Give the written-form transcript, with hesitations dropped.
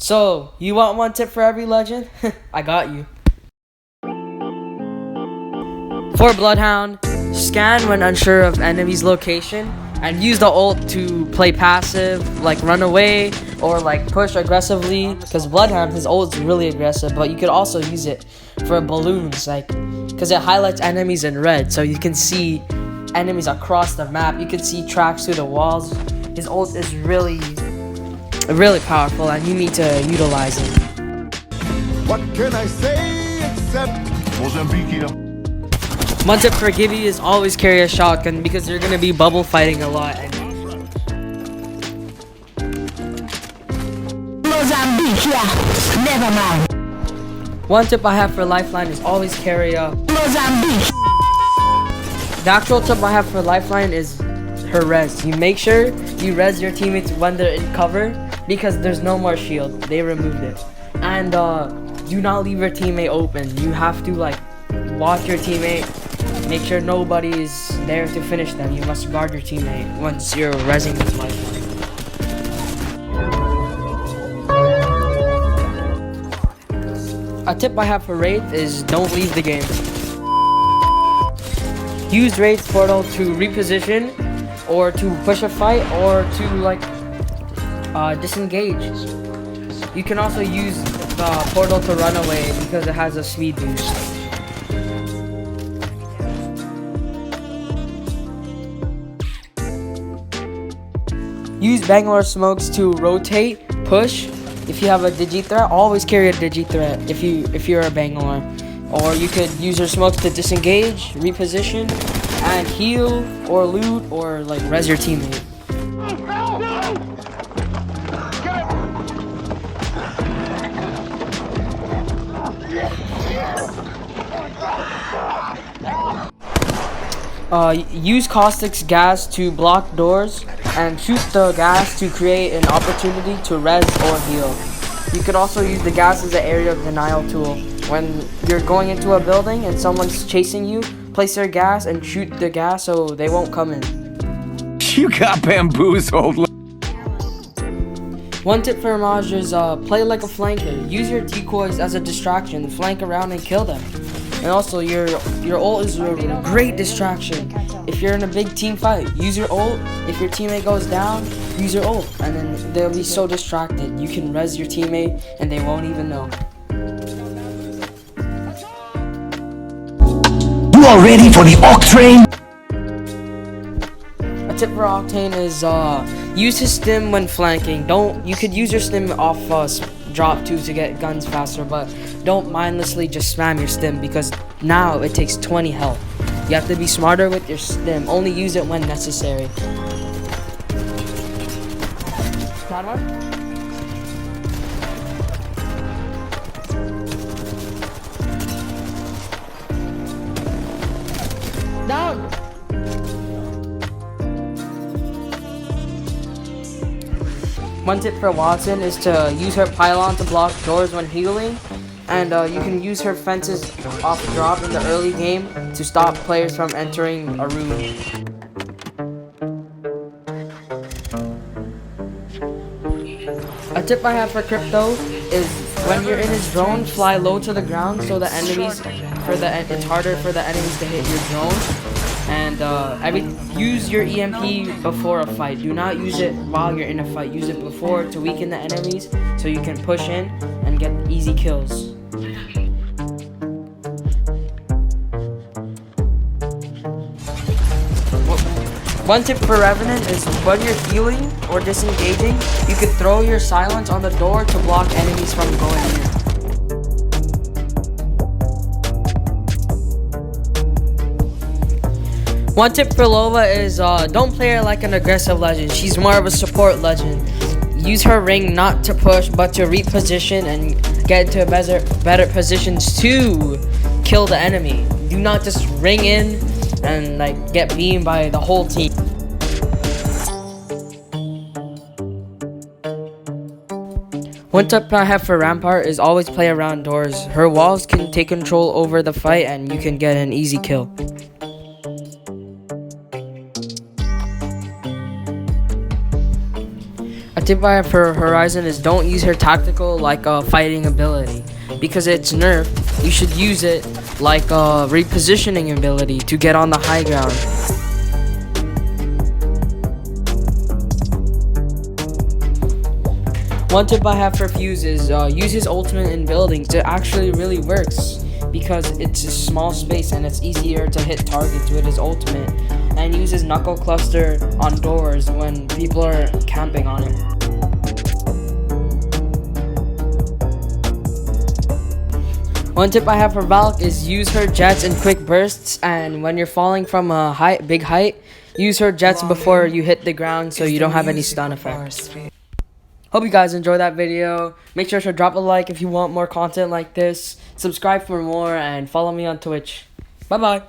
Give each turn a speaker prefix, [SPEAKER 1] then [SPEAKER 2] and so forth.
[SPEAKER 1] So, you want one tip for every legend? I got you. For Bloodhound, scan when unsure of enemy's location and use the ult to play passive, like run away or like push aggressively, because Bloodhound, his ult is really aggressive, but you could also use it for balloons, like because it highlights enemies in red, so you can see enemies across the map. You can see tracks through the walls. His ult is really powerful, and you need to utilize it.
[SPEAKER 2] What can I say except Mozambique?
[SPEAKER 1] One tip for Gibby is always carry a shotgun because you're gonna be bubble fighting a lot.
[SPEAKER 3] Mozambique, yeah. Never mind.
[SPEAKER 1] One tip I have for Lifeline is always carry a
[SPEAKER 3] Mozambique.
[SPEAKER 1] The actual tip I have for Lifeline is her res. You make sure you res your teammates when they're in cover because there's no more shield. They removed it. And do not leave your teammate open. You have to like watch your teammate. Make sure nobody is there to finish them. You must guard your teammate once you're resing with Lifeline. A tip I have for Wraith is don't leave the game. Use Wraith's portal to reposition or to push a fight or to like disengage. You can also use the portal to run away because it has a speed boost. Use Bangalore smokes to rotate, push. If you have a digi threat, always carry a digi threat if you're a Bangalore. Or you could use your smokes to disengage, reposition, and heal or loot or like res your teammate. Use Caustic's gas to block doors and shoot the gas to create an opportunity to res or heal. You could also use the gas as an area of denial tool. When you're going into a building and someone's chasing you, place their gas and shoot the gas so they won't come in.
[SPEAKER 4] You got bamboozled.
[SPEAKER 1] One tip for Mirage is play like a flanker. Use your decoys as a distraction, flank around and kill them. And also your ult is a great distraction. If you're in a big team fight, use your ult. If your teammate goes down, use your ult. And then they'll be so distracted. You can res your teammate and they won't even know.
[SPEAKER 3] You are ready for the Octane?
[SPEAKER 1] A tip for Octane is use his stim when flanking. You could use your stim off drop too to get guns faster, but don't mindlessly just spam your stim because now it takes 20 health. You have to be smarter with your stim. Only use it when necessary. That one? Down! One tip for Watson is to use her pylon to block doors when healing, and you can use her fences off drop in the early game to stop players from entering a room. A tip I have for Crypto is when you're in his drone, fly low to the ground so the enemies it's harder for the enemies to hit your drone. And use your EMP before a fight. Do not use it while you're in a fight. Use it before to weaken the enemies so you can push in and get easy kills. One tip for Revenant is when you're healing or disengaging, you could throw your silence on the door to block enemies from going in. One tip for Lova is don't play her like an aggressive legend. She's more of a support legend. Use her ring not to push but to reposition and get into better positions to kill the enemy. Do not just ring in and like get beamed by the whole team. One tip I have for Rampart is always play around doors. Her walls can take control over the fight and you can get an easy kill. A tip I have for Horizon is don't use her tactical like a fighting ability. Because it's nerfed, you should use it like a repositioning ability to get on the high ground. One tip I have for Fuse is use his ultimate in buildings. It actually really works because it's a small space and it's easier to hit targets with his ultimate. And use his knuckle cluster on doors when people are camping on it. One tip I have for Valk is use her jets in quick bursts, and when you're falling from a big height, use her jets before you hit the ground so you don't have any stun effects. Hope you guys enjoyed that video. Make sure to drop a like if you want more content like this. Subscribe for more and follow me on Twitch. Bye bye.